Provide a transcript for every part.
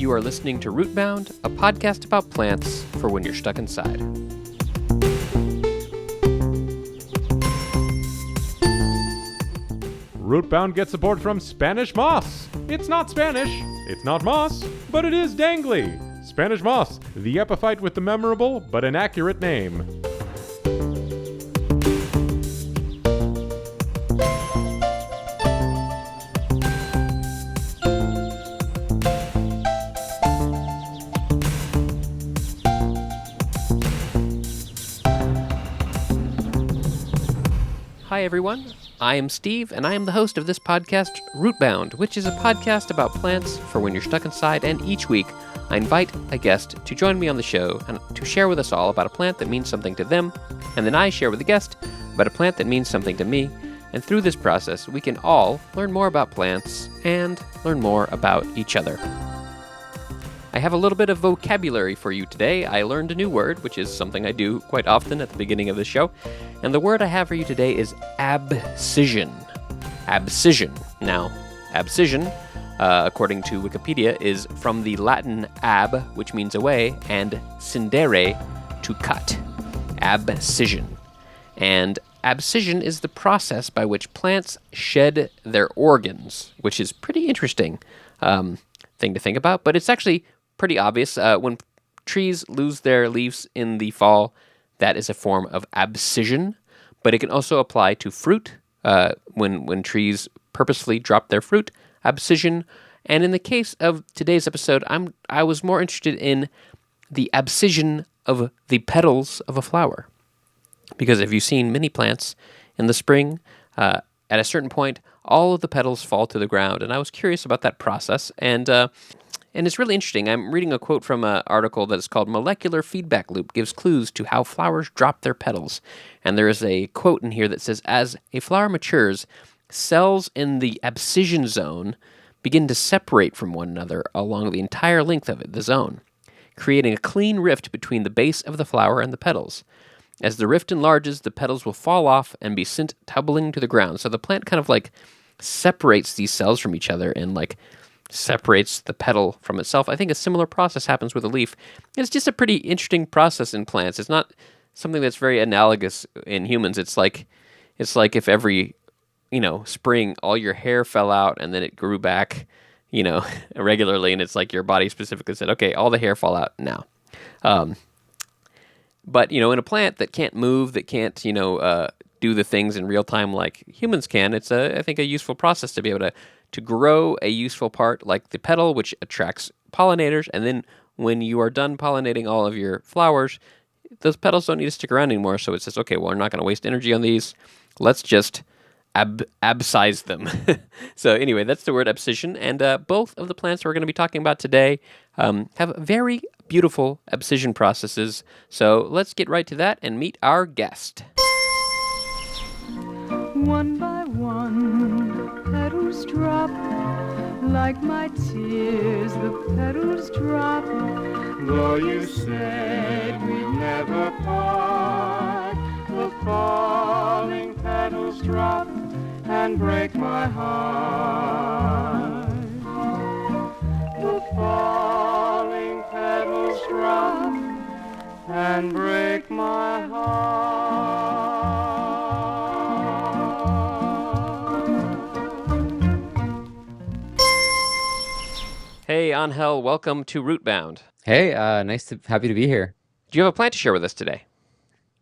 You are listening to Rootbound, a podcast about plants for when you're stuck inside. Rootbound gets support from Spanish moss. It's not Spanish, it's not moss, but it is dangly. Spanish moss, the epiphyte with the memorable but inaccurate name. Hi everyone, I am Steve, and I am the host of this podcast, Rootbound, which is a podcast about plants for when you're stuck inside, and each week I invite a guest to join me on the show and to share with us all about a plant that means something to them, and then I share with the guest about a plant that means something to me, and through this process we can all learn more about plants and learn more about each other. I have a little bit of vocabulary for you today. I learned a new word, which is something I do quite often at the beginning of the show. And the word I have for you today is abscission. Abscission. Now, abscission, according to Wikipedia, is from the Latin ab, which means away, and scindere, to cut. Abscission. And abscission is the process by which plants shed their organs, which is pretty interesting thing to think about, but it's actually pretty obvious. When trees lose their leaves in the fall, that is a form of abscission, but it can also apply to fruit. When trees purposefully drop their fruit, abscission. And in the case of today's episode, I was more interested in the abscission of the petals of a flower. Because if you've seen many plants in the spring, at a certain point, all of the petals fall to the ground. And I was curious about that process. And it's really interesting. I'm reading a quote from an article that is called Molecular Feedback Loop Gives Clues to How Flowers Drop Their Petals. And there is a quote in here that says, as a flower matures, cells in the abscission zone begin to separate from one another along the entire length of the zone, creating a clean rift between the base of the flower and the petals. As the rift enlarges, the petals will fall off and be sent tumbling to the ground. So the plant kind of like separates these cells from each other and like separates the petal from itself. I think a similar process happens with a leaf. It's just a pretty interesting process in plants. It's not something that's very analogous in humans. It's like if every, spring all your hair fell out and then it grew back, regularly, and it's like your body specifically said, okay, all the hair fall out now. But in a plant that can't move, that can't, do the things in real time like humans can, it's I think a useful process to be able to grow a useful part like the petal, which attracts pollinators, and then when you are done pollinating all of your flowers, those petals don't need to stick around anymore, so it says, okay, well, we're not going to waste energy on these. Let's just abscise them. So anyway, that's the word abscission, and both of the plants we're going to be talking about today have very beautiful abscission processes. So let's get right to that and meet our guest. One by one, petals drop, like my tears, the petals drop. Though you said we'd never part, the falling petals drop and break my heart. The falling petals drop and break my heart. Hey, Angel, welcome to Rootbound. Hey, happy to be here. Do you have a plant to share with us today?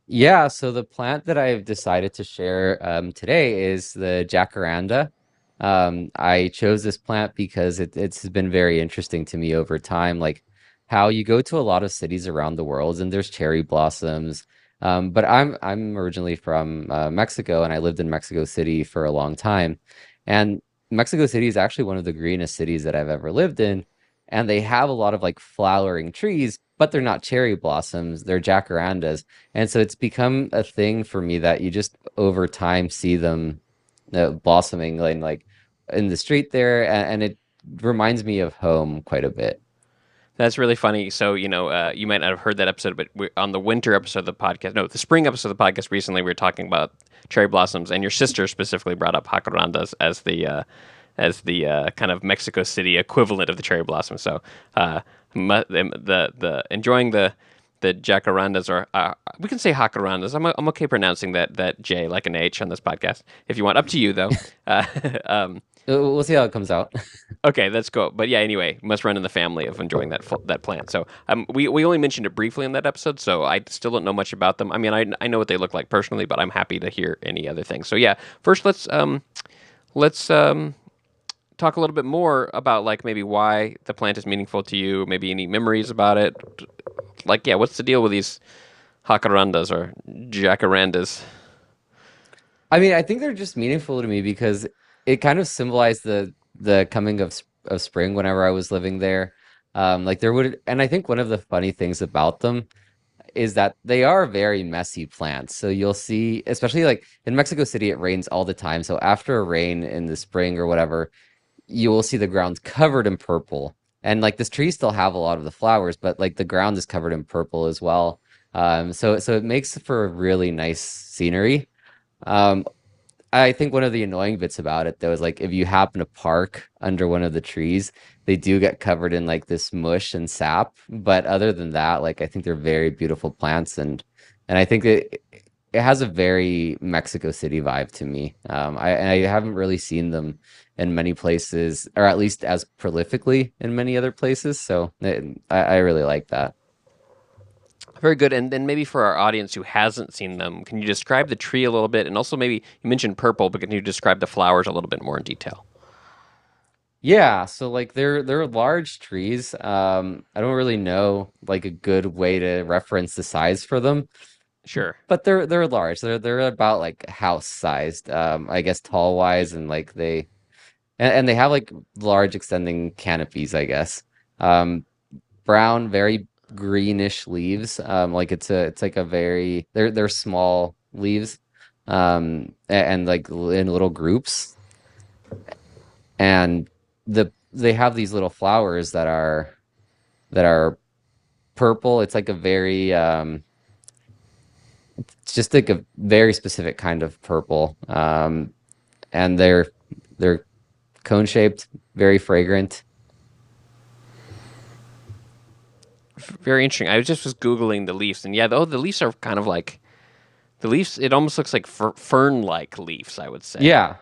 Yeah, so the plant that I've decided to share today is the Jacaranda. I chose this plant because it's been very interesting to me over time, like how you go to a lot of cities around the world and there's cherry blossoms. But I'm originally from Mexico, and I lived in Mexico City for a long time. And Mexico City is actually one of the greenest cities that I've ever lived in, and they have a lot of like flowering trees, but they're not cherry blossoms, they're jacarandas. And so it's become a thing for me that you just over time see them blossoming like in the street there, and it reminds me of home quite a bit. That's really funny. So, you might not have heard that episode, but on the winter episode of the podcast, no, the spring episode of the podcast recently, we were talking about cherry blossoms, and your sister specifically brought up jacarandas as the as the kind of Mexico City equivalent of the cherry blossom. So the enjoying the jacarandas, or we can say jacarandas. I'm okay pronouncing that J like an H on this podcast. If you want, up to you though. Uh, um, We'll see how it comes out. okay, that's cool. But yeah, anyway, must run in the family of enjoying that plant. So we only mentioned it briefly in that episode, so I still don't know much about them. I mean, I know what they look like personally, but I'm happy to hear any other things. So yeah, first let's talk a little bit more about like maybe why the plant is meaningful to you, maybe any memories about it. Like, yeah, what's the deal with these jacarandas or jacarandas? I mean, I think they're just meaningful to me because it kind of symbolized the coming of spring whenever I was living there. Like there would, and I think one of the funny things about them is that they are very messy plants. So you'll see, especially like in Mexico City, it rains all the time. So after a rain in the spring or whatever, you will see the ground covered in purple. And like this tree still have a lot of the flowers, but like the ground is covered in purple as well. So it makes for a really nice scenery. Um, I think one of the annoying bits about it though is like if you happen to park under one of the trees, they do get covered in like this mush and sap. But other than that, like I think they're very beautiful plants and I think it has a very Mexico City vibe to me. I haven't really seen them in many places, or at least as prolifically in many other places. So I really like that. Very good. And then maybe for our audience who hasn't seen them, can you describe the tree a little bit? And also maybe you mentioned purple, but can you describe the flowers a little bit more in detail? Yeah, so like they're large trees. I don't really know like a good way to reference the size for them, Sure. but they're large. They're about like house sized. I guess tall wise and like and they have like large extending canopies, I guess. Um, Brown, very greenish leaves. Like it's like a very they're small leaves. And like in little groups. And they have these little flowers that are purple. It's like a very it's just like a very specific kind of purple. And they're cone shaped, very fragrant. Very interesting. I was googling the leaves, and yeah, the leaves are kind of like the leaves. It almost looks like fern-like leaves, I would say. Yeah.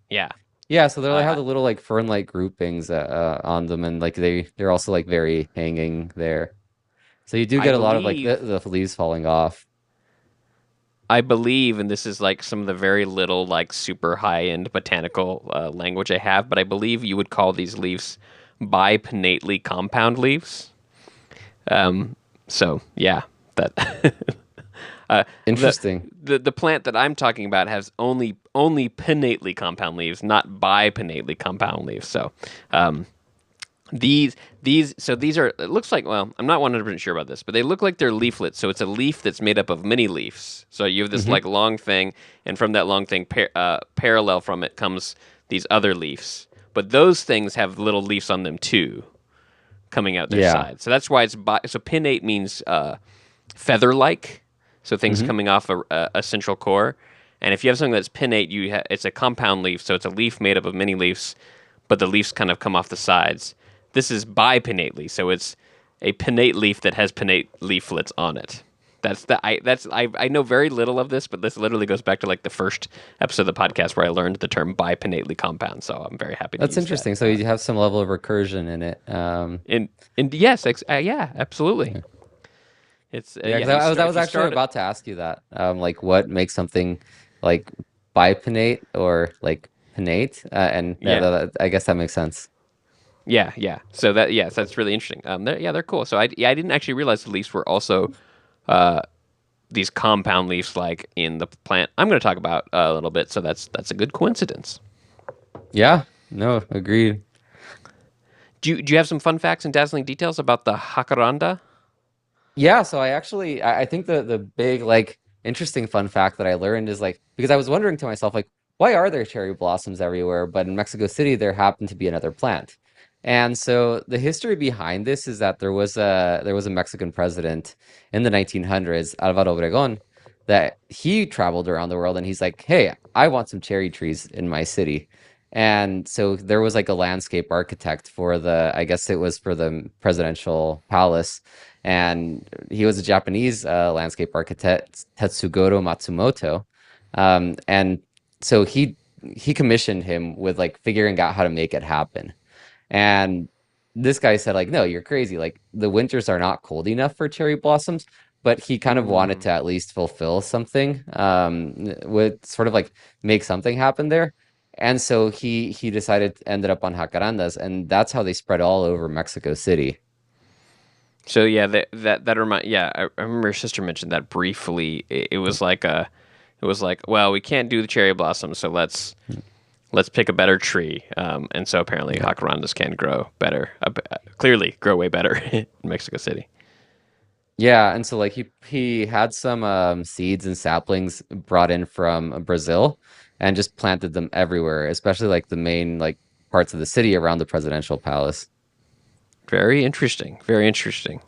Yeah. Yeah, so they have Uh, the little like fern-like groupings on them, and like they're also like very hanging there. So you do I get a lot of like believe the leaves falling off. I believe, and this is like some of the very little like super high-end botanical language I have, but I believe you would call these leaves bipinnately compound leaves. Um, so yeah, that the Interesting. the plant that I'm talking about has only pinnately compound leaves, not bipinnately compound leaves. So um, these are, it looks like, well, I'm not 100% sure about this, but they look like they're leaflets. So it's a leaf that's made up of many leaves. So you have this Hmm. like long thing, and from that long thing, parallel from it comes these other leaves. But those things have little leaves on them too, coming out their Yeah. side. So that's why so pinnate means feather-like. So things Hmm. coming off a central core. And if you have something that's pinnate, it's a compound leaf. So it's a leaf made up of many leaves, but the leaves kind of come off the sides. This is bipinnately, so it's a pinnate leaf that has pinnate leaflets on it. I know very little of this, but this literally goes back to like the first episode of the podcast where I learned the term bipinnately compound. So I'm very happy to That's use that. interesting. So you have some level of recursion in it. And yes, yeah, absolutely. It's Yeah, yeah. because I If was you actually start it, about to ask you that. Like what makes something like bipinnate or like pinnate? And yeah, yeah, I guess that makes sense. yeah. So that yes, that's really interesting. They're cool. So I didn't actually realize the leaves were also uh, these compound leaves like in the plant I'm going to talk about a little bit. So that's a good coincidence. Yeah, no, agreed. Do you have some fun facts and dazzling details about the jacaranda? Yeah, so I think the big like interesting fun fact that I learned is like because I was wondering to myself like why are there cherry blossoms everywhere, but in Mexico City there happened to be another plant. And so the history behind this is that there was a Mexican president in the 1900s, Alvaro Obregón, that he traveled around the world and he's like, "Hey, I want some cherry trees in my city." And so there was like a landscape architect for I guess it was for the presidential palace. And he was a Japanese landscape architect, Tetsugoro Matsumoto. And so he commissioned him with like figuring out how to make it happen. And this guy said, like, no, you're crazy. Like the winters are not cold enough for cherry blossoms, but he kind of wanted Mm. to at least fulfill something, with sort of like make something happen there. And so he decided ended up on jacarandas, and that's how they spread all over Mexico City. So yeah, that remind yeah, I remember your sister mentioned that briefly. It was like it was like, well, we can't do the cherry blossoms, so let's pick a better tree. And so apparently Yeah. jacarandas can grow better, clearly grow way better in Mexico City. Yeah, and so like he had some seeds and saplings brought in from Brazil and just planted them everywhere, especially like the main like parts of the city around the presidential palace. Very interesting. Very interesting.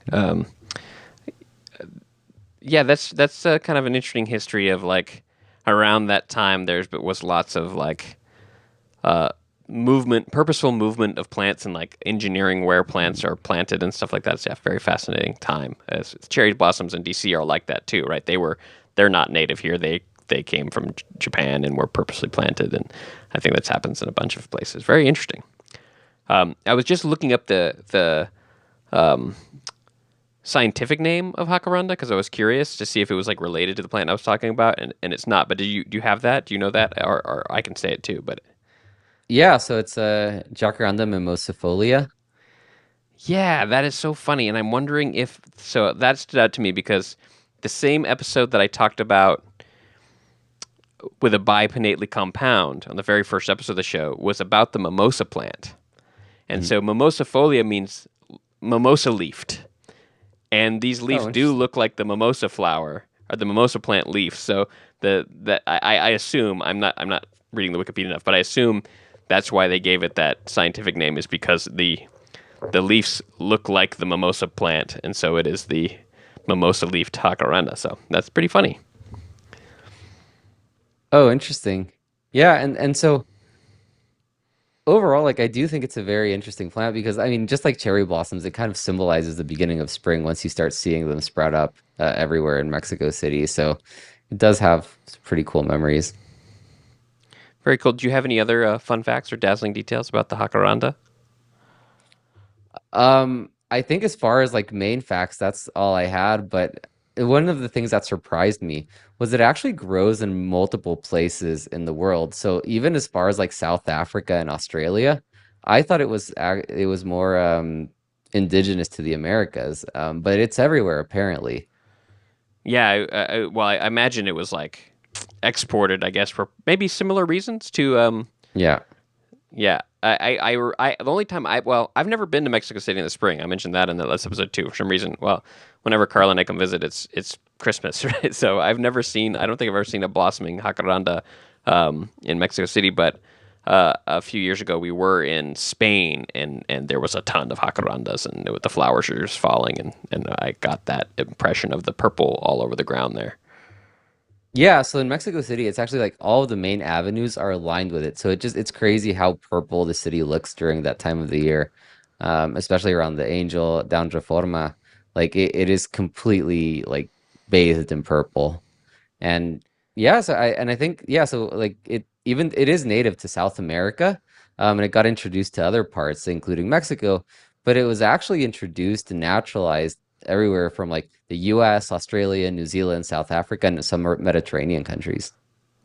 Yeah, that's kind of an interesting history of like around that time. Was lots of like uh, movement, purposeful movement of plants and like engineering where plants are planted and stuff like that. It's a very fascinating time. As cherry blossoms in DC are like that too, right? They're not native here. They came from Japan and were purposely planted, and I think that happens in a bunch of places. Very interesting. I was just looking up the scientific name of jacaranda because I was curious to see if it was like related to the plant I was talking about, and it's not. But do you have that? Do you know that, or I can say it too? But Yeah, so it's Jacaranda mimosifolia. yeah, that is so funny, and I'm wondering if so that stood out to me because the same episode that I talked about with a bipinnately compound on the very first episode of the show was about the mimosa plant, and Mhm. so mimosifolia means mimosa leafed. And these leaves Oh, do interesting. look like the mimosa flower or the mimosa plant leaf. So I assume I'm not reading the Wikipedia enough, but I assume that's why they gave it that scientific name is because the leaves look like the mimosa plant, and so it is the mimosa leaf jacaranda. So that's pretty funny. Oh, interesting. Yeah, and so overall, like I do think it's a very interesting plant because I mean, just like cherry blossoms, it kind of symbolizes the beginning of spring once you start seeing them sprout up everywhere in Mexico City. So it does have some pretty cool memories. Very cool. Do you have any other fun facts or dazzling details about the jacaranda? I think as far as like main facts, that's all I had. But one of the things that surprised me was it actually grows in multiple places in the world. So even as far as like South Africa and Australia, I thought it was more indigenous to the Americas, but it's everywhere apparently. Yeah, I imagine it was like exported, I guess, for maybe similar reasons to Yeah. yeah, the only time I've never been to Mexico City in the spring. I mentioned that in the last episode too. For some reason, well, whenever Carla and I come visit, it's Christmas, right? So I don't think I've ever seen a blossoming jacaranda in Mexico City. But a few years ago, we were in Spain, and there was a ton of jacarandas, and the flowers were just falling, and I got that impression of the purple all over the ground there. Yeah, so in Mexico City, it's actually like all of the main avenues are aligned with it. So it's crazy how purple the city looks during that time of the year, especially around the Angel down Reforma. Like it is completely like bathed in purple. And yeah, I think yeah, so like it is native to South America, and it got introduced to other parts, including Mexico, but it was actually introduced and naturalized everywhere from like the US, Australia, New Zealand, South Africa, and some Mediterranean countries.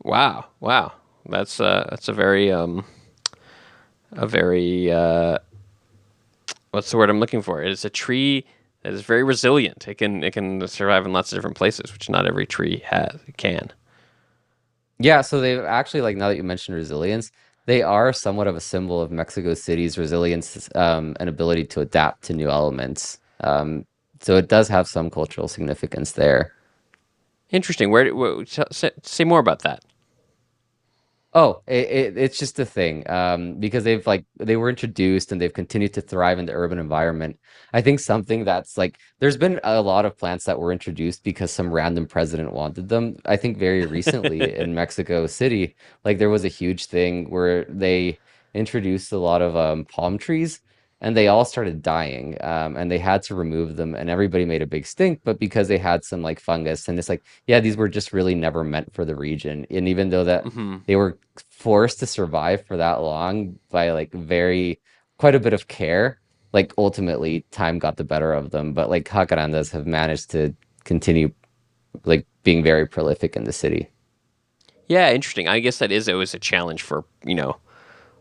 Wow, wow, that's a very what's the word I'm looking for? It is a tree that is very resilient. It can survive in lots of different places, which not every tree has. It can. Yeah, so they've actually like now that you mentioned resilience, they are somewhat of a symbol of Mexico City's resilience and ability to adapt to new elements. So it does have some cultural significance there. Interesting. Say more about that? Oh, it's just a thing because they were introduced and they've continued to thrive in the urban environment. I think something that's like there's been a lot of plants that were introduced because some random president wanted them. I think very recently in Mexico City, like there was a huge thing where they introduced a lot of palm trees, and they all started dying. And they had to remove them, and everybody made a big stink. But because they had some like fungus, and it's like, yeah, these were just really never meant for the region. And even though that Hmm. they were forced to survive for that long by like quite a bit of care, like ultimately time got the better of them. But like jacarandas have managed to continue like being very prolific in the city. Yeah, interesting. I guess that is always a challenge for,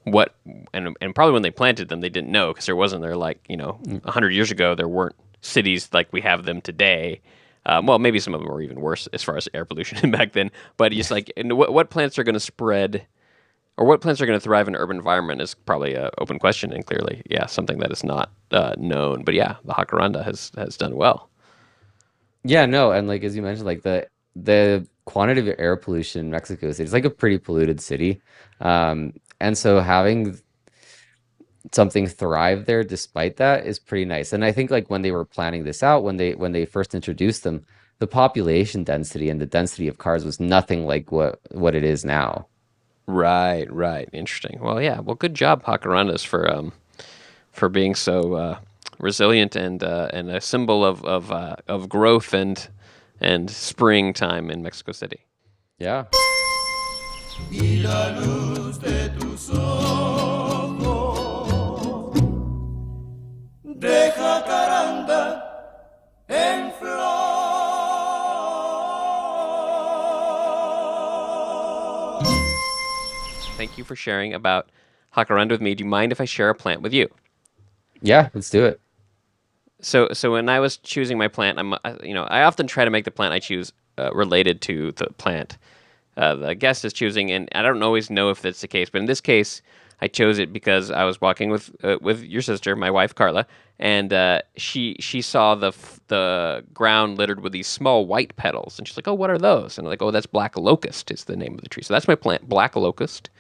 what, and probably when they planted them, they didn't know because there wasn't there like, 100 years ago, there weren't cities like we have them today. Well, maybe some of them were even worse as far as air pollution back then. But just like, and what plants are going to spread or what plants are going to thrive in an urban environment is probably an open question, and clearly, yeah, something that is not known. But yeah, the jacaranda has done well. Yeah, no, and like as you mentioned, like the quantity of air pollution in Mexico City is like a pretty polluted city. And so having something thrive there despite that is pretty nice. And I think like when they were planning this out, when they first introduced them, the population density and the density of cars was nothing like what it is now. Right, right. Interesting. Well, yeah. Well, good job, jacarandas, for being so resilient and a symbol of growth and springtime in Mexico City. Yeah. Thank you for sharing about jacaranda with me. Do you mind if I share a plant with you? Yeah, let's do it. So when I was choosing my plant, I often try to make the plant I choose related to the plant the guest is choosing, and I don't always know if that's the case, but in this case, I chose it because I was walking with your sister, my wife Carla, and she saw the ground littered with these small white petals, and she's like, "Oh, what are those?" And I'm like, "Oh, that's black locust is the name of the tree." So that's my plant, black locust.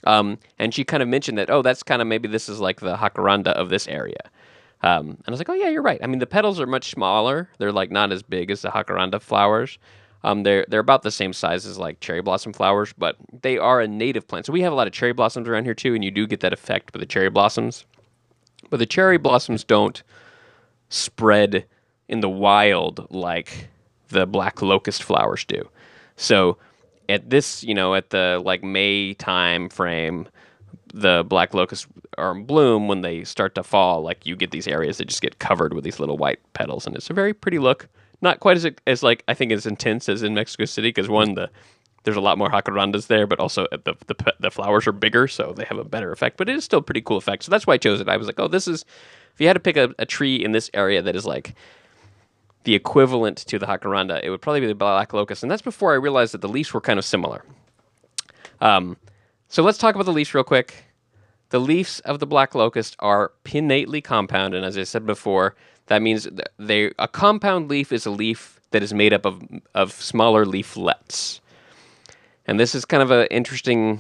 And she kind of mentioned that, oh, that's kind of maybe this is like the jacaranda of this area. And I was like, oh yeah, you're right. I mean, the petals are much smaller. They're like not as big as the jacaranda flowers. They're about the same size as like cherry blossom flowers, but they are a native plant. So we have a lot of cherry blossoms around here too, and you do get that effect with the cherry blossoms. But the cherry blossoms don't spread in the wild like the black locust flowers do. So at this, at the like May time frame, the black locusts are in bloom. When they start to fall, like you get these areas that just get covered with these little white petals, and it's a very pretty look. Not quite as like I think as intense as in Mexico City because there's a lot more jacarandas there, but also the flowers are bigger, so they have a better effect. But it is still a pretty cool effect. So that's why I chose it. I was like, oh, this is if you had to pick a tree in this area that is like the equivalent to the jacaranda, it would probably be the black locust, and that's before I realized that the leaves were kind of similar. So let's talk about the leaves real quick. The leaves of the black locust are pinnately compound, and as I said before, that means a compound leaf is a leaf that is made up of smaller leaflets. And this is kind of an interesting,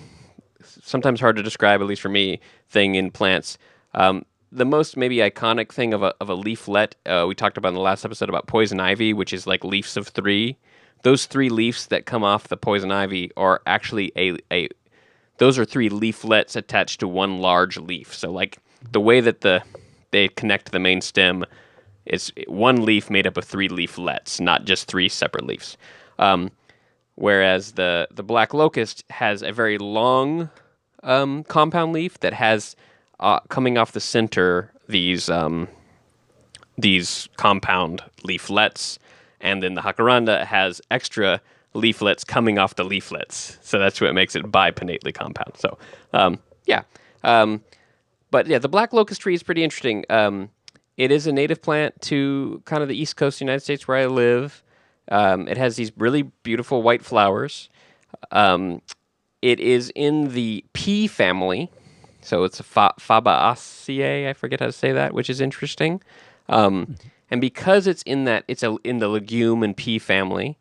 sometimes hard to describe, at least for me, thing in plants. The most maybe iconic thing of a leaflet, we talked about in the last episode about poison ivy, which is like leaves of three. Those three leaves that come off the poison ivy are actually those are three leaflets attached to one large leaf. So like the way that they connect to the main stem, it's one leaf made up of three leaflets, not just three separate leaves. Whereas the black locust has a very long compound leaf that has coming off the center these compound leaflets, and then the jacaranda has extra leaflets coming off the leaflets. So that's what makes it bipinnately compound. So yeah. But yeah, the black locust tree is pretty interesting. It is a native plant to kind of the East Coast of the United States where I live. It has these really beautiful white flowers. It is in the pea family, so it's a Fabaceae. I forget how to say that, which is interesting. And because it's in the legume and pea family,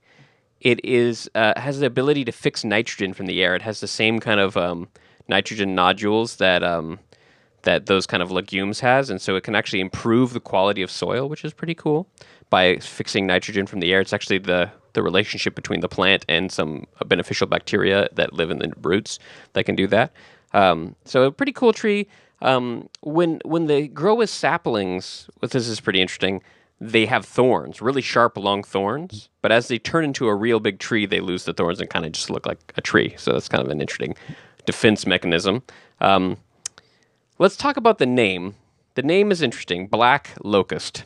it is has the ability to fix nitrogen from the air. It has the same kind of nitrogen nodules that those kind of legumes has, and so it can actually improve the quality of soil, which is pretty cool, by fixing nitrogen from the air. It's actually the relationship between the plant and some beneficial bacteria that live in the roots that can do that. So a pretty cool tree. When they grow as saplings, this is pretty interesting. They have thorns, really sharp, long thorns. But as they turn into a real big tree, they lose the thorns and kind of just look like a tree. So that's kind of an interesting defense mechanism. Um, let's talk about the name. The name is interesting. Black locust.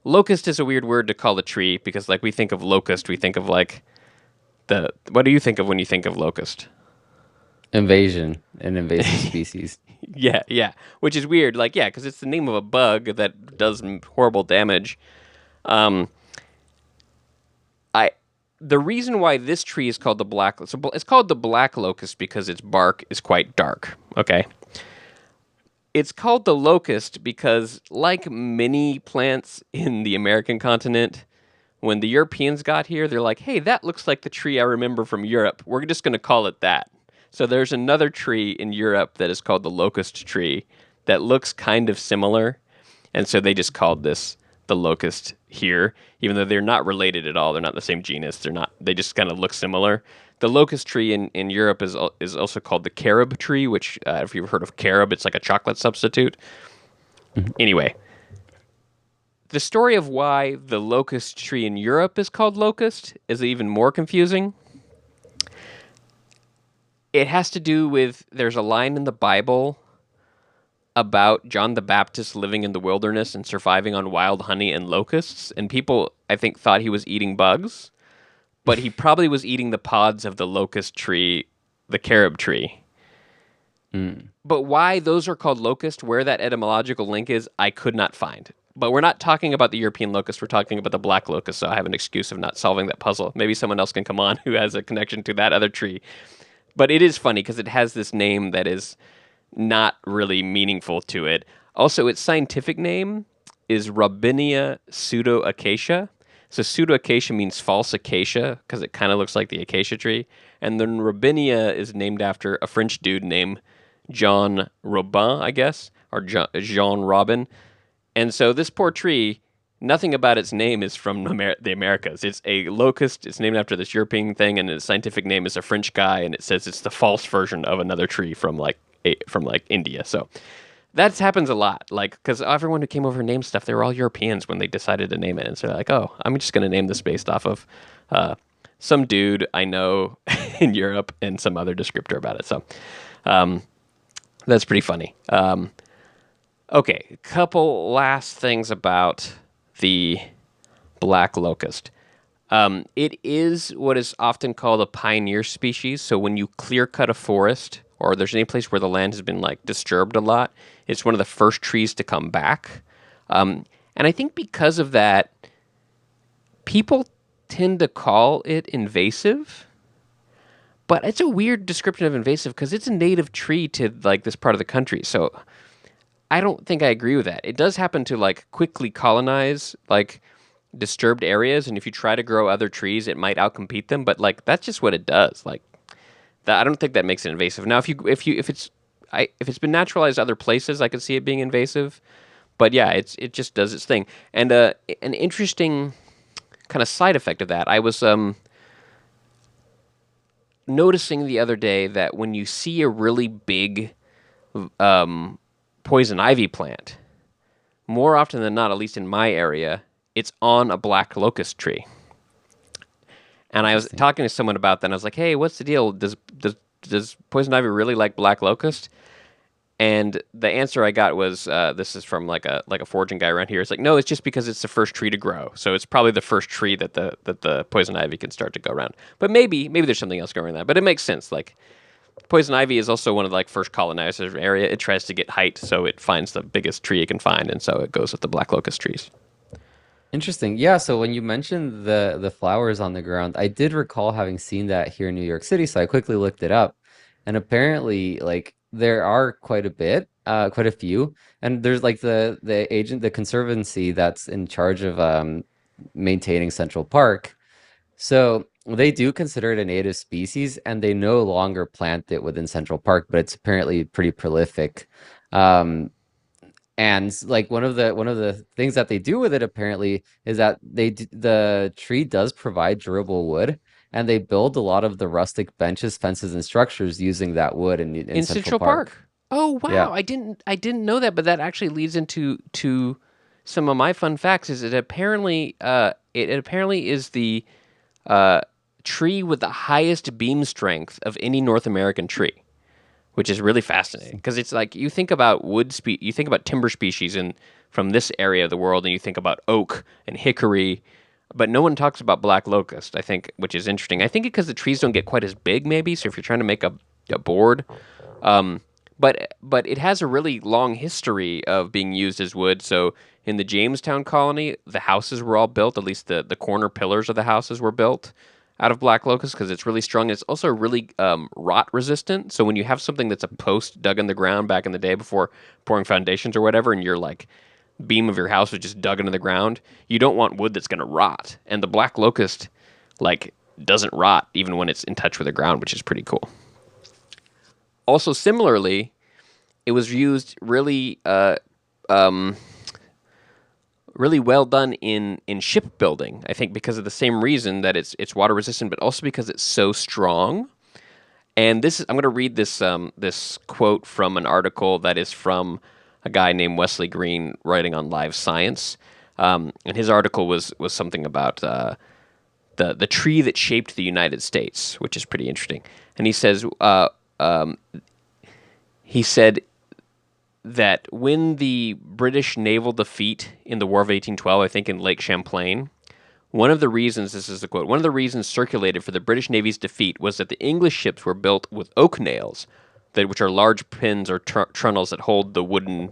Locust is a weird word to call a tree because, like, we think of locust, we think of like the. What do you think of when you think of locust? Invasion, an invasive species. Yeah, yeah, which is weird. Like, yeah, because it's the name of a bug that does horrible damage. Um, I the reason why this tree is called the black so it's called the black locust because its bark is quite dark. Okay, it's called the locust because, like many plants in the American continent, when the Europeans got here, they're like, "Hey, that looks like the tree I remember from Europe. We're just going to call it that." So there's another tree in Europe that is called the locust tree that looks kind of similar, and so they just called this the locust here, even though they're not related at all. They're not the same genus. They're not. They just kind of look similar. The locust tree in Europe is also called the carob tree, which if you've heard of carob, it's like a chocolate substitute. Anyway, the story of why the locust tree in Europe is called locust is even more confusing. It has to do with there's a line in the Bible about John the Baptist living in the wilderness and surviving on wild honey and locusts, and people I think thought he was eating bugs, but he probably was eating the pods of the locust tree, the carob tree. But why those are called locust, where that etymological link is, I could not find. But we're not talking about the European locust, we're talking about the black locust, so I have an excuse of not solving that puzzle. Maybe someone else can come on who has a connection to that other tree. But it is funny because it has this name that is not really meaningful to it. Also, its scientific name is Robinia pseudoacacia. So pseudoacacia means false acacia because it kind of looks like the acacia tree. And then Robinia is named after a French dude named John Robin, I guess, or Jean Robin. And so this poor tree, nothing about its name is from the Americas. It's a locust. It's named after this European thing, and its scientific name is a French guy, and it says it's the false version of another tree from like India. So that happens a lot, like because everyone who came over named stuff, they were all Europeans when they decided to name it, and so they're like, oh, I'm just going to name this based off of some dude I know in Europe and some other descriptor about it. So that's pretty funny. Okay, a couple last things about the black locust. It is what is often called a pioneer species. So when you clear cut a forest, or there's any place where the land has been like disturbed a lot, it's one of the first trees to come back. And I think because of that, people tend to call it invasive. But it's a weird description of invasive because it's a native tree to like this part of the country. So I don't think I agree with that. It does happen to like quickly colonize like disturbed areas, and if you try to grow other trees, it might outcompete them. But like that's just what it does. Like that, I don't think that makes it invasive. Now, if it's been naturalized other places, I could see it being invasive. But yeah, it just does its thing. And an interesting kind of side effect of that, I was noticing the other day that when you see a really big poison ivy plant, more often than not, at least in my area, it's on a black locust tree. And I was talking to someone about that, and I was like, "Hey, what's the deal? Does poison ivy really like black locust?" And the answer I got was, "This is from like a foraging guy around here. It's like, no, it's just because it's the first tree to grow, so it's probably the first tree that the poison ivy can start to go around. But maybe there's something else going on that. But it makes sense. Like poison ivy is also one of the like first colonizers area. It tries to get height, so it finds the biggest tree it can find, and so it goes with the black locust trees." Interesting. Yeah, so when you mentioned the flowers on the ground, I did recall having seen that here in New York City, so I quickly looked it up. And apparently, like there are quite a few. And there's like the conservancy that's in charge of maintaining Central Park. So they do consider it a native species, and they no longer plant it within Central Park, but it's apparently pretty prolific. Um, and like one of the things that they do with it apparently is that the tree does provide durable wood, and they build a lot of the rustic benches, fences, and structures using that wood in In Central Central Park. Park. Oh Yeah. wow, I didn't know that, but that actually leads into to some of my fun facts. Is it apparently is the uh, tree with the highest beam strength of any North American tree, which is really fascinating because it's like you think about you think about timber species in from this area of the world, and you think about oak and hickory, but no one talks about black locust. I think, which is interesting. I think because the trees don't get quite as big, maybe. So if you're trying to make a board, um, but it has a really long history of being used as wood. So in the Jamestown colony, the houses were all built. At least the corner pillars of the houses were built out of black locust because it's really strong. It's also really rot resistant. So when you have something that's a post dug in the ground back in the day before pouring foundations or whatever, and your like beam of your house was just dug into the ground, you don't want wood that's going to rot. And the black locust like doesn't rot even when it's in touch with the ground, which is pretty cool. Also, similarly, it was used really well done in shipbuilding. I think because of the same reason that it's water resistant, but also because it's so strong. And I'm going to read this quote from an article that is from a guy named Wesley Green writing on Live Science. And his article was something about the tree that shaped the United States, which is pretty interesting. And he said that when the British naval defeat in the War of 1812, I think in Lake Champlain, this is the quote, one of the reasons circulated for the British Navy's defeat was that the English ships were built with oak nails, which are large pins or trunnels that hold the wooden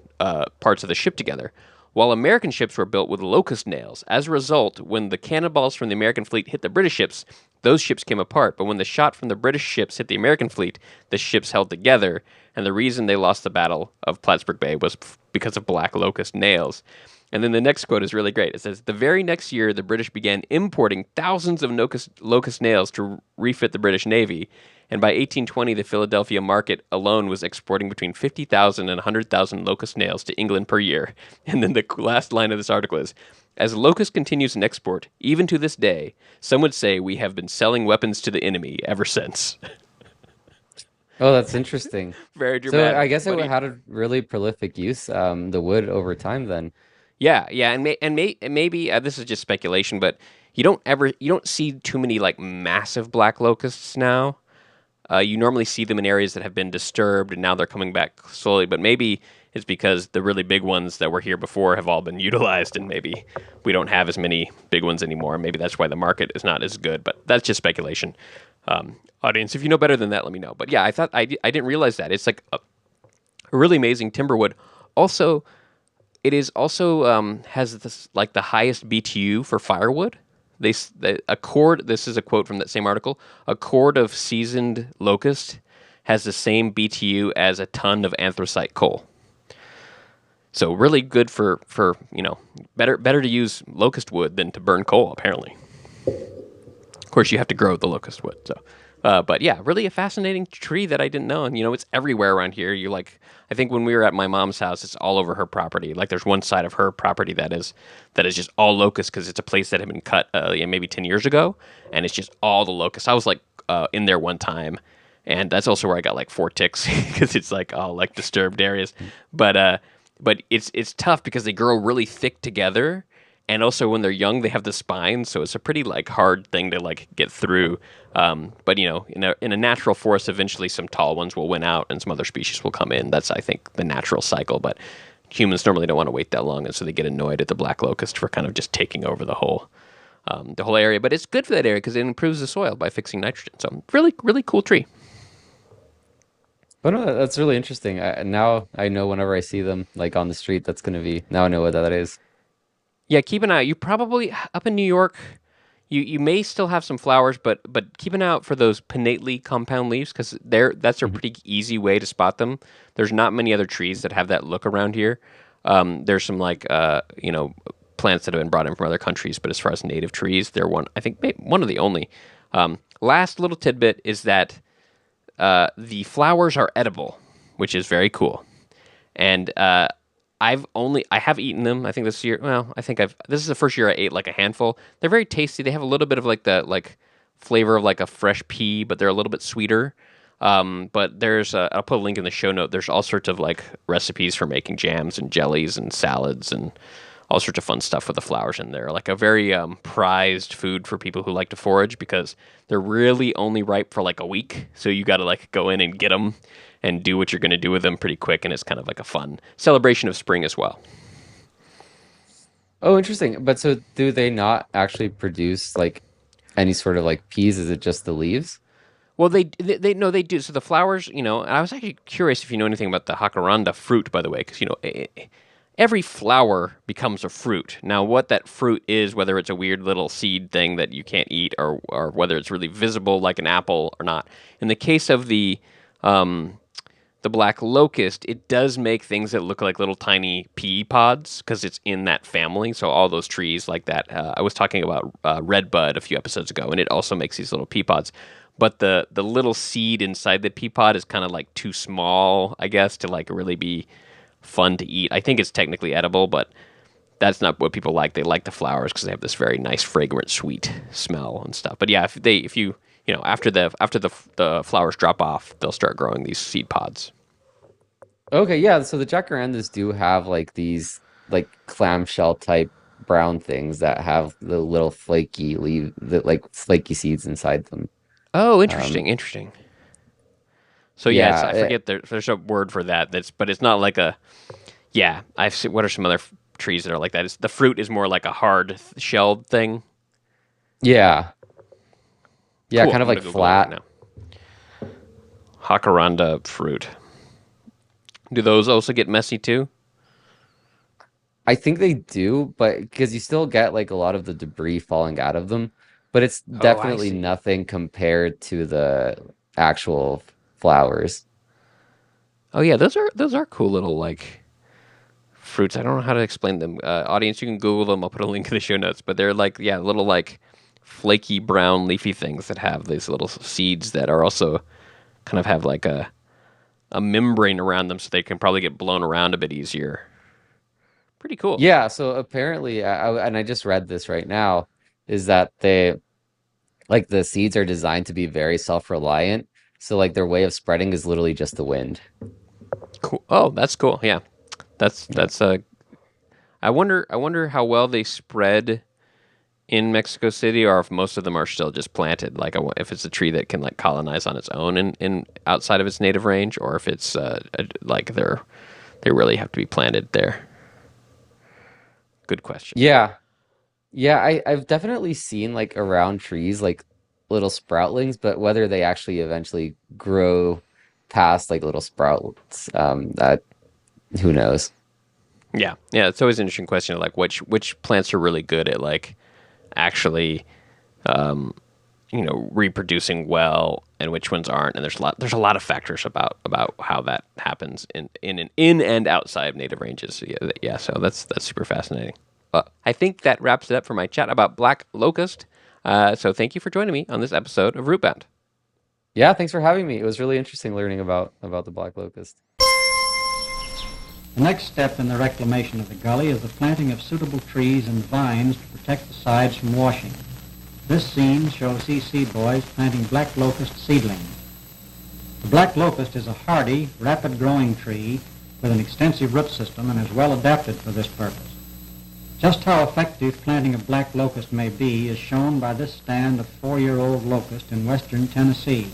parts of the ship together, while American ships were built with locust nails. As a result, when the cannonballs from the American fleet hit the British ships, those ships came apart, but when the shot from the British ships hit the American fleet, the ships held together, and the reason they lost the Battle of Plattsburgh Bay was because of black locust nails. And then the next quote is really great. It says, the very next year, the British began importing thousands of locust nails to refit the British Navy. And by 1820, the Philadelphia market alone was exporting between 50,000 and 100,000 locust nails to England per year. And then the last line of this article is, as locust continues in export, even to this day, some would say we have been selling weapons to the enemy ever since. Oh, that's interesting. Very So dramatic. I guess it But had a really prolific use, the wood over time then. yeah, and maybe this is just speculation, but you don't see too many like massive black locusts now. You normally see them in areas that have been disturbed, and now they're coming back slowly. But maybe it's because the really big ones that were here before have all been utilized, and maybe we don't have as many big ones anymore. Maybe that's why the market is not as good. But that's just speculation. Audience, if you know better than that, let me know. But yeah, I didn't realize that it's like a really amazing timber wood. Also, it is also has this like the highest BTU for firewood. A cord. This is a quote from that same article. A cord of seasoned locust has the same BTU as a ton of anthracite coal. So really good for better to use locust wood than to burn coal. Apparently, of course, you have to grow the locust wood. So. But yeah, really a fascinating tree that I didn't know. And, it's everywhere around here. I think when we were at my mom's house, it's all over her property. Like there's one side of her property that is just all locust because it's a place that had been cut maybe 10 years ago. And it's just all the locust. I was like in there one time. And that's also where I got like 4 ticks because it's like all like disturbed areas. But it's tough because they grow really thick together. And also when they're young, they have the spines, so it's a pretty like hard thing to like get through. But in a natural forest, eventually some tall ones will win out, and some other species will come in. That's I think the natural cycle. But humans normally don't want to wait that long, and so they get annoyed at the black locust for kind of just taking over the whole area. But it's good for that area because it improves the soil by fixing nitrogen. So really, really cool tree. But no, that's really interesting. Now I know whenever I see them like on the street, now I know what that is. Yeah, keep an eye. You probably up in New York. You may still have some flowers, but keep an eye out for those pinnately compound leaves because that's a pretty easy way to spot them. There's not many other trees that have that look around here. There's some like plants that have been brought in from other countries, but as far as native trees, they're I think maybe one of the only. Last little tidbit is that the flowers are edible, which is very cool, and I have eaten them. I think this year. Well, this is the first year I ate like a handful. They're very tasty. They have a little bit of like the flavor of like a fresh pea, but they're a little bit sweeter. But I'll put a link in the show note. There's all sorts of like recipes for making jams and jellies and salads and all sorts of fun stuff with the flowers in there. Like a very prized food for people who like to forage because they're really only ripe for like a week. So you got to like go in and get them and do what you're going to do with them pretty quick. And it's kind of like a fun celebration of spring as well. Oh, interesting. But so do they not actually produce like any sort of like peas? Is it just the leaves? Well, they no, they do. So the flowers, and I was actually curious if you know anything about the jacaranda fruit, by the way, because every flower becomes a fruit. Now, what that fruit is, whether it's a weird little seed thing that you can't eat, or whether it's really visible like an apple or not. In the case of the black locust, it does make things that look like little tiny pea pods because it's in that family. So all those trees like that. I was talking about redbud a few episodes ago, and it also makes these little pea pods. But the little seed inside the pea pod is kind of like too small, I guess, to like really be fun to eat. I think it's technically edible, but that's not what people like. They like the flowers because they have this very nice, fragrant, sweet smell and stuff. But yeah, if you after the flowers drop off, they'll start growing these seed pods. Okay, yeah. So the jacarandas do have like these like clamshell type brown things that have the little like flaky seeds inside them. Oh, Um, interesting. So yeah, yeah, I forget there's a word for that. But it's not like a yeah. I've seen, what are some other trees that are like that? The fruit is more like a hard shelled thing. yeah, yeah. Cool. Kind I'm of gonna like Google it right flat. now. Jacaranda fruit. Do those also get messy too? I think they do, but because you still get like a lot of the debris falling out of them, but it's Oh, I definitely see. nothing compared to the actual flowers. Oh yeah, those are cool little like fruits. I don't know how to explain them. Audience, you can Google them. I'll put a link in the show notes. But they're like little like flaky brown leafy things that have these little seeds that are also kind of have like a membrane around them, so they can probably get blown around a bit easier. Pretty cool. Yeah, so apparently, and I just read this right now, is that they like the seeds are designed to be very self-reliant. So like their way of spreading is literally just the wind. Cool. Oh, that's cool. Yeah, that's Yeah. that's. I wonder how well they spread in Mexico City, or if most of them are still just planted. Like, if it's a tree that can like colonize on its own in outside of its native range, or if it's like they really have to be planted there. Good question. Yeah. Yeah, I've definitely seen like around trees like little sproutlings, but whether they actually eventually grow past like little sprouts, that who knows? Yeah, yeah. It's always an interesting question of like which plants are really good at like actually reproducing well and which ones aren't. And there's a lot of factors about how that happens in and outside of native ranges. So yeah. So that's super fascinating. I think that wraps it up for my chat about black locust. So thank you for joining me on this episode of Rootbound. Yeah, thanks for having me. It was really interesting learning about the black locust. The next step in the reclamation of the gully is the planting of suitable trees and vines to protect the sides from washing. This scene shows C.C. boys planting black locust seedlings. The black locust is a hardy, rapid-growing tree with an extensive root system and is well adapted for this purpose. Just how effective planting of black locust may be is shown by this stand of 4-year-old locust in western Tennessee.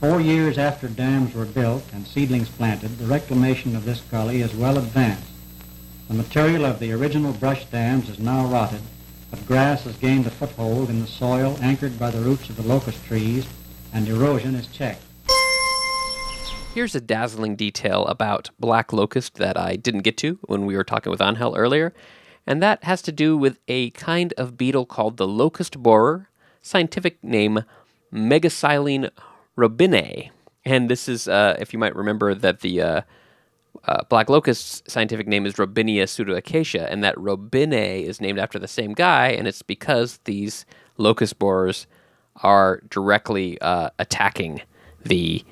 4 years after dams were built and seedlings planted, the reclamation of this gully is well advanced. The material of the original brush dams is now rotted, but grass has gained a foothold in the soil anchored by the roots of the locust trees, and erosion is checked. Here's a dazzling detail about black locust that I didn't get to when we were talking with Angel earlier, and that has to do with a kind of beetle called the locust borer, scientific name Megasilene robinae. And this is, if you might remember, that the black locust's scientific name is Robinia pseudoacacia, and that robinae is named after the same guy, and it's because these locust borers are directly attacking the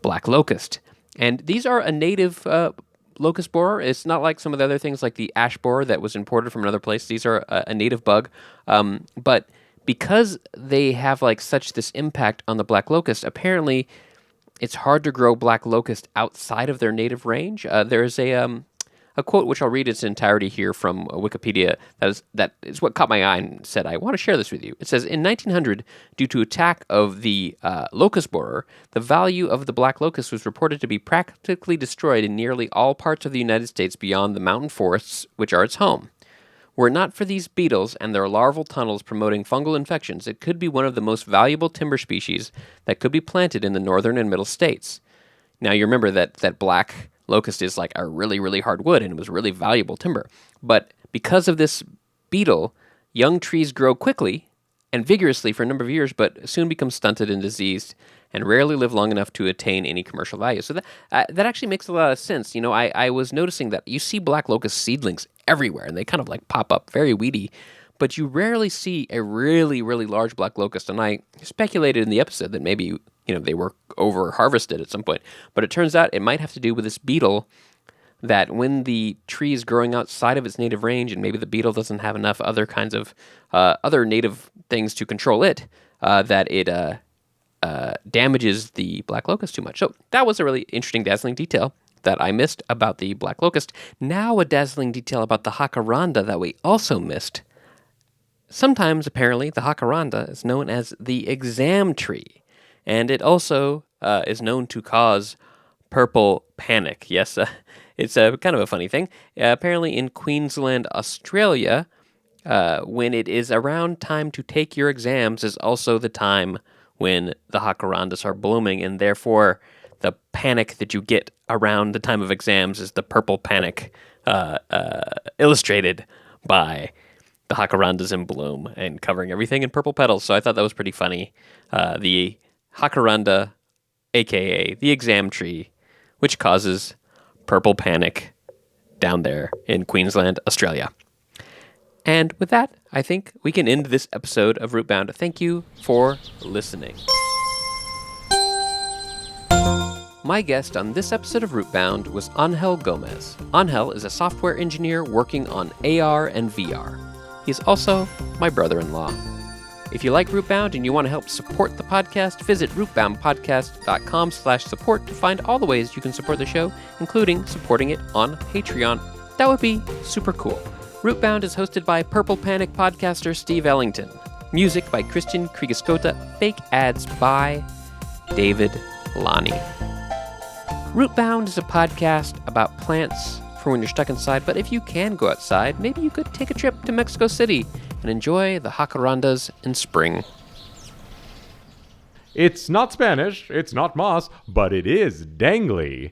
black locust. And these are a native locust borer. It's not like some of the other things like the ash borer that was imported from another place. These are a native bug. But because they have like such this impact on the black locust, apparently it's hard to grow black locust outside of their native range. There's a quote which I'll read its entirety here from Wikipedia. That is what caught my eye and said, I want to share this with you. It says, in 1900, due to attack of the locust borer, the value of the black locust was reported to be practically destroyed in nearly all parts of the United States beyond the mountain forests, which are its home. Were it not for these beetles and their larval tunnels promoting fungal infections, it could be one of the most valuable timber species that could be planted in the northern and middle states. Now, you remember that black locust is like a really, really hard wood, and it was really valuable timber. But because of this beetle, young trees grow quickly and vigorously for a number of years, but soon become stunted and diseased, and rarely live long enough to attain any commercial value. So that actually makes a lot of sense. You know, I was noticing that you see black locust seedlings everywhere, and they kind of like pop up very weedy, but you rarely see a really, really large black locust. And I speculated in the episode that maybe, you know, they were over harvested at some point, but it turns out it might have to do with this beetle, that when the tree is growing outside of its native range, and maybe the beetle doesn't have enough other kinds of other native things to control it, that it damages the black locust too much. So that was a really interesting, dazzling detail that I missed about the black locust. Now a dazzling detail about the jacaranda that we also missed. Sometimes, apparently, the jacaranda is known as the exam tree, and it also is known to cause purple panic. Yes, it's kind of a funny thing. Apparently in Queensland, Australia, when it is around time to take your exams is also the time when the jacarandas are blooming, and therefore the panic that you get around the time of exams is the purple panic, illustrated by the jacarandas in bloom and covering everything in purple petals. So I thought that was pretty funny. The jacaranda, aka the exam tree, which causes purple panic down there in Queensland, Australia. And with that, I think we can end this episode of Rootbound. Thank you for listening. My guest on this episode of Rootbound was Angel Gomez. Angel is a software engineer working on AR and VR. He's also my brother-in-law. If you like Rootbound and you want to help support the podcast, visit rootboundpodcast.com/support to find all the ways you can support the show, including supporting it on Patreon. That would be super cool. Rootbound is hosted by Purple Panic podcaster Steve Ellington. Music by Christian Kriegescota. Fake ads by David Lonnie. Rootbound is a podcast about plants for when you're stuck inside, but if you can go outside, maybe you could take a trip to Mexico City and enjoy the jacarandas in spring. It's not Spanish, it's not moss, but it is dangly.